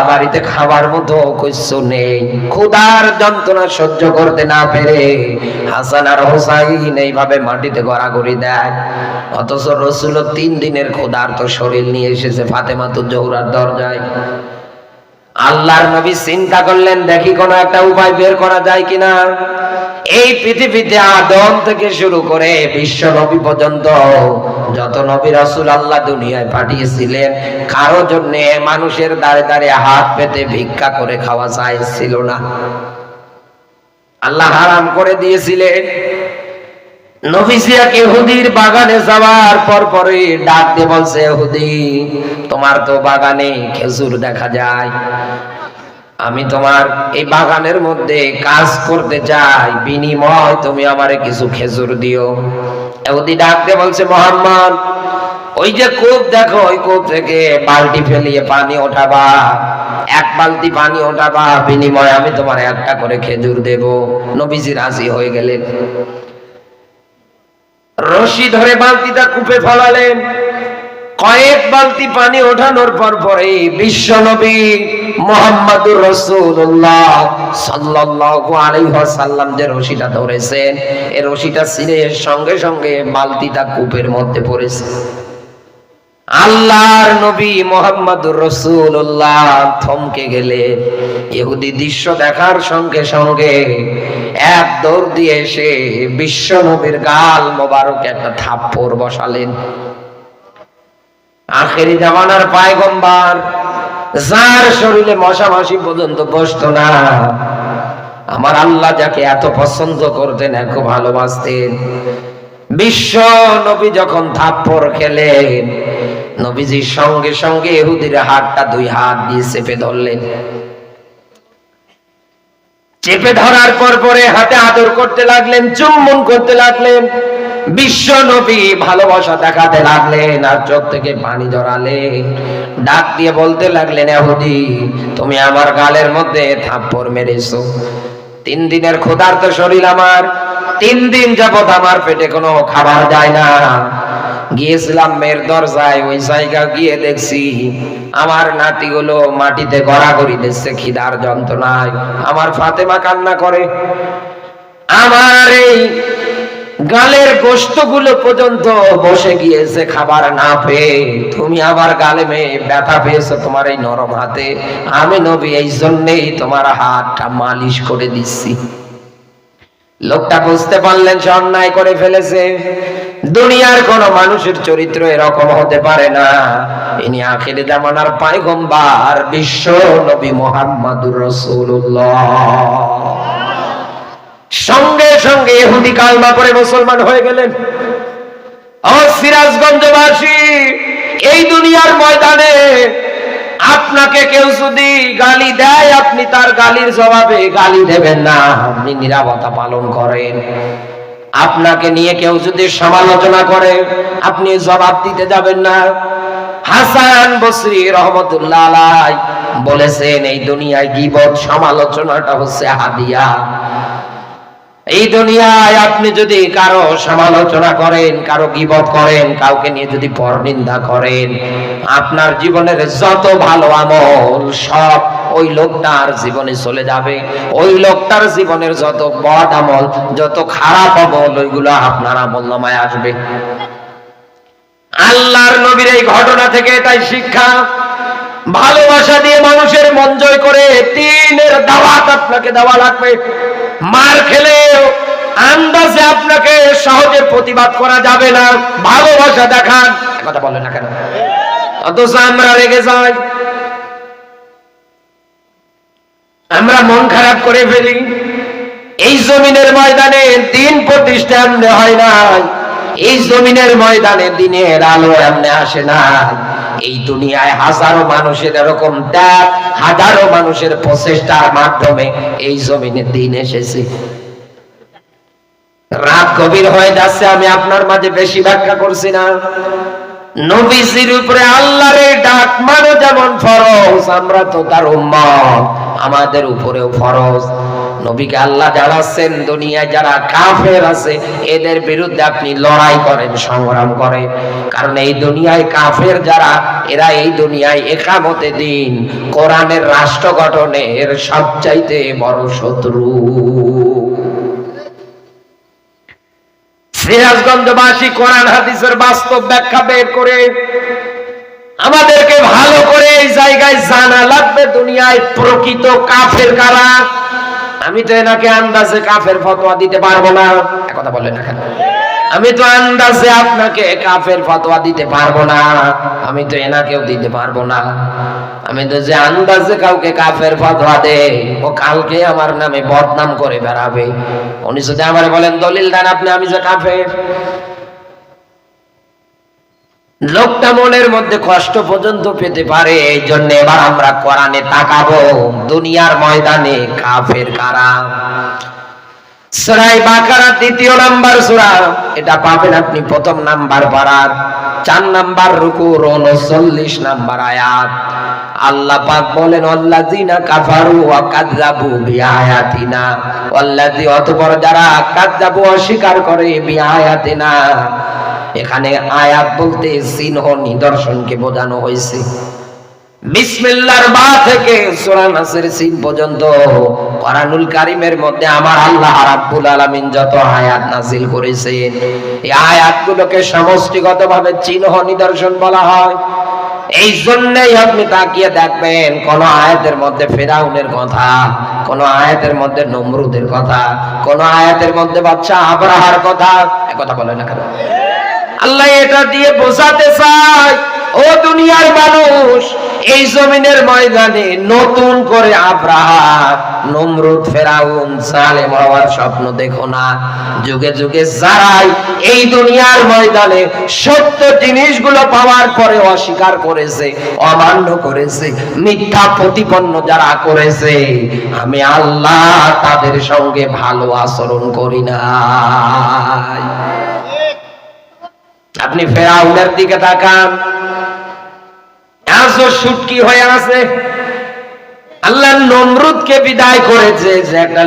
বাড়িতে খাবার মতো কিছু নেই, ক্ষুধার যন্ত্রণা সহ্য করতে না পেরে হাসান আর হোসাইন এইভাবে মাটিতে গড়াগড়ি দেয়। অথচ রাসূল 3 দিনের ক্ষুধার্ত শরীর নিয়ে এসেছে ফাতেমাতুজ জোহরার দরজায়। আল্লাহর নবী চিন্তা করলেন, দেখি কোনো একটা উপায় বের করা যায় কিনা। এই পৃথিবীতে আদম থেকে শুরু করে বিশ্ব নবী পর্যন্ত যত নবী রাসূল আল্লাহ দুনিয়ায় পাঠিয়েছিলেন, কারো জন্য মানুষের দাঁড়ে দাঁড়ে হাত পেতে ভিক্ষা করে খাওয়া যায় ছিল না। আল্লাহ হারাম করে দিয়েছিলেন। নবীজিয়াকে ইহুদির বাগানে যাওয়ার পরে ডাক দিয়ে বলছে, ইহুদি, তোমার তো বাগানে খেজুর দেখা যায়, আমি তোমার এই বাগানের মধ্যে কাজ করতে চাই, বিনিময় তুমি আমারে কিছু খেজুর দিও। ইহুদি ডাক দিয়ে বলছে, মুহাম্মদ, ওই যে কূপ দেখো, ওই কূপ থেকে বালতি ফেলিয়ে পানি ওঠাবা, 1 বালতি পানি ওঠাবা, বিনিময়ে আমি তোমার 1টা করে খেজুর দেব। নবীজি রাজি হয়ে গেলেন। রশি ধরে বালতিটা কূপে ফেলালেন। কয়েক বালতি পানি ওঠানোর পরে বিশ্ব নবী মুহাম্মদুর রাসূলুল্লাহ সাল্লাল্লাহু আলাইহি ওয়াসাল্লাম যে রশিটা ধরেছেন, এই রশিটা ছিঁড়ে সঙ্গে সঙ্গে বালতিটা কূপের মধ্যে পড়েছে। আল্লাহর নবী মুহাম্মদুর রাসূলুল্লাহ থমকে গেলেন। ইহুদি দৃশ্য দেখার সঙ্গে সঙ্গে এক দৌড় দিয়ে এসে বিশ্ব নবীর গাল মোবারকে একটা থাপ্পড় বসালেন। আখেরি জামানার পয়গম্বর, যার শরীরে মশা মাছি পর্যন্ত বসতো না, আমার আল্লাহ যাকে এত পছন্দ করতেন, এত ভালোবাসতেন, বিশ্ব নবী যখন থাপ্পড় খেলেন, নবীজি সঙ্গে সঙ্গে ইহুদির হাতটা 2 হাত দিয়ে চেপে ধরলেন। চেপে ধরার পরে হাতে আদর করতে লাগলেন, চুম্বন করতে লাগলেন, বিশ্ব নবী ভালোবাসা দেখাতে লাগলেন, আর চোখ থেকে পানি ঝরালেন। ডাক দিয়ে বলতে লাগলেন, ইহুদি, তুমি আমার গালের মধ্যে থাপ্পড় মেরেছো। 3 দিনের ক্ষুধার্ত শরীর আমার, 3 দিন যাবত আমার পেটে কোনো খাবার যায় না। গিয়েছিলাম মেয়ের দরজায়, ওই জায়গা গিয়ে দেখছি আমার নাতিগুলো মাটিতে গড়াগড়ি দিচ্ছে খিদার যন্ত্রণায়। আমার ফাতেমা কান্না করে, আমার এই গালের গোশতগুলো পর্যন্ত বসে গিয়েছে খাবার না পেয়ে। তুমি আবার গালে ব্যথা পেয়েছো তোমার এই নরম হাতে, আমি নবী এই জন্যই তোমার হাতটা মালিশ করে দিচ্ছি। লোকটা বুঝতে পারলেন সে অন্যায় করে ফেলেছে। দুনিয়ার কোন মানুষের চরিত্র এরকম হতে পারে না। ইনি আখির জামানার পয়গম্বর বিশ্ব নবী মুহাম্মদুর রাসূলুল্লাহ। সঙ্গে সঙ্গে ইহুদি কালমা পড়ে মুসলমান হয়ে গেলেন। ও সিরাজগঞ্জবাসী, এই দুনিয়ার ময়দানে আপনাকে কেউ যদি গালি দেয়, আপনি তার গালির জবাবে গালি দেবেন না, আপনি নীরবতা পালন করেন। আপনাকে নিয়ে কেউ যদি সমালোচনা করে, আপনি জবাব দিতে যাবেন না। হাসান বসরি রহমতুল্লাহ আলাইহি বলেছেন, এই দুনিয়ায় গীবত সমালোচনাটা হচ্ছে হাদিয়া। এই দুনিয়ায় আপনি যদি কারো সমালোচনা করেন, কারো গীবত করেন, কাউকে নিয়ে যদি পরনিন্দা করেন, আপনার জীবনের যত ভালো আমল সব ওই লোকটার জীবনে চলে যাবে। ওই লোকটার জীবনের যত বদ আমল, যত খারাপ আমল, ওইগুলো আপনার আমলনামায় আসবে। আল্লাহর নবীর এই ঘটনা থেকে এটাই শিক্ষা, ভালোবাসা দিয়ে মানুষের মন জয় করে দ্বীনের দাওয়াত আপনাকে দেওয়া লাগবে। মার খেলেও আন্দাজে আপনাকে সহজে প্রতিবাদ করা যাবে না। ভালোবাসা দেখান, কথা বলে না কেন? অথচ আমরা রেগে যাই, আমরা মন খারাপ করে ফেলি। এই জমিনের ময়দানে দিন প্রতিষ্ঠা এমনি হয় না, এই জমিনের ময়দানে দিনের আলো এমনি আসে না। এই দুনিয়ায় হাজারো মানুষের এরকম ত্যাগ, হাজারো মানুষের প্রচেষ্টার মাধ্যমে এই জমিনে দিন এসেছে। রাত গভীর হয়ে যাচ্ছে, আমি আপনার মাঝে বেশি ব্যাখ্যা করছি না। নবীজির উপরে আল্লাহর ডাক মানে যেমন ফরজ, আমরা তো তার উম্মত, আমাদের উপরেও ফরজ। নবীকে আল্লাহ জানাচ্ছেন দুনিয়ায় যারা কাফের আছে এদের বিরুদ্ধে আপনি লড়াই করেন, সংগ্রাম করেন। কারণ এই দুনিয়ায় কাফের যারা, এরা এই দুনিয়ায় ইকামতে দিন, কোরআনের রাষ্ট্র গঠনের সবচাইতে বড় শত্রু। সিরাজগঞ্জবাসী কোরআন হাদিসের বাস্তব ব্যাখ্যা বের করে আমাদেরকে ভালো করে এই জায়গায় জানা লাগবে দুনিয়ায় প্রকৃত কাফের কারা। আমি তো এনাকে আন্দাজে কাফের ফতোয়া দিতে পারবো না, কথা বলেন না কেন? আমি তো আন্দাজে আপনাকে কাফের ফতোয়া দিতে পারবো না, আমি তো এনাকেও দিতে পারবো না। আমি তো যে আন্দাজে কাউকে কাফের ফতোয়া দে, ও কালকে আমার নামে বদনাম করে বেড়াবে। উনি যদি আমারে বলেন দলিল দেন আপনি, আমি যে কাফের, লোকটা মনের মধ্যে কষ্ট পর্যন্ত পেতে পারে। এই জন্য এবার আমরা কোরআনে তাকাবো দুনিয়ার ময়দানে কাফের কারা। সূরা বাকারা ২য় নাম্বার সূরা, এটা পাবেন আপনি প্রথম নাম্বার পারার ৪ নাম্বার রুকুর ৩৯ নাম্বার আয়াত। আল্লাহ পাক বলেন আল্লাযিনা কাফারু ওয়া কাযযাবু বিআয়াতিনা, আল্লাযী অতঃপর যারা কাযযাবু অস্বীকার করে বিআয়াতিনা। এখানে আয়াত বলতে চিহ্ন নিদর্শনকে বোঝানো হয়েছে। বিসমিল্লাহর বা থেকে সূরা নাসের সিন পর্যন্ত কোরআনুল কারীমের মধ্যে আমার আল্লাহ রাব্বুল আলামিন যত আয়াত নাযিল করেছেন, এই আয়াতগুলোকে সমষ্টিগতভাবে চিহ্ন নিদর্শন বলা হয়। এই জন্যই আপনি তাকিয়ে দেখবেন কোন আয়াতের মধ্যে ফেরাউনের কথা, কোন আয়াতের মধ্যে নমরুদের কথা, কোন আয়াতের মধ্যে বাদশা আবরাহার কথা। কথা বলে না কেন? আল্লাহ এটা দিয়ে বোঝাতে চায়, ও দুনিয়ার মানুষ, এই জমিনের ময়দানে নতুন করে আব্রাহা, নমরুদ, ফেরাউন, জালেম হওয়ার স্বপ্ন দেখো না। যুগে যুগে যারাই এই দুনিয়ার ময়দানে সত্য জিনিসগুলো পাওয়ার পরে অস্বীকার করেছে, অমান্য করেছে, মিথ্যা প্রতিপন্ন যারা করেছে, আমি আল্লাহ তাদের সঙ্গে ভালো আচরণ করি না। আপনি ফেরাউনের দিকে তাকান, আজও সুটকি হয়ে আছে। আল্লাহ নমরুদকে বিদায় করেছে যে একটা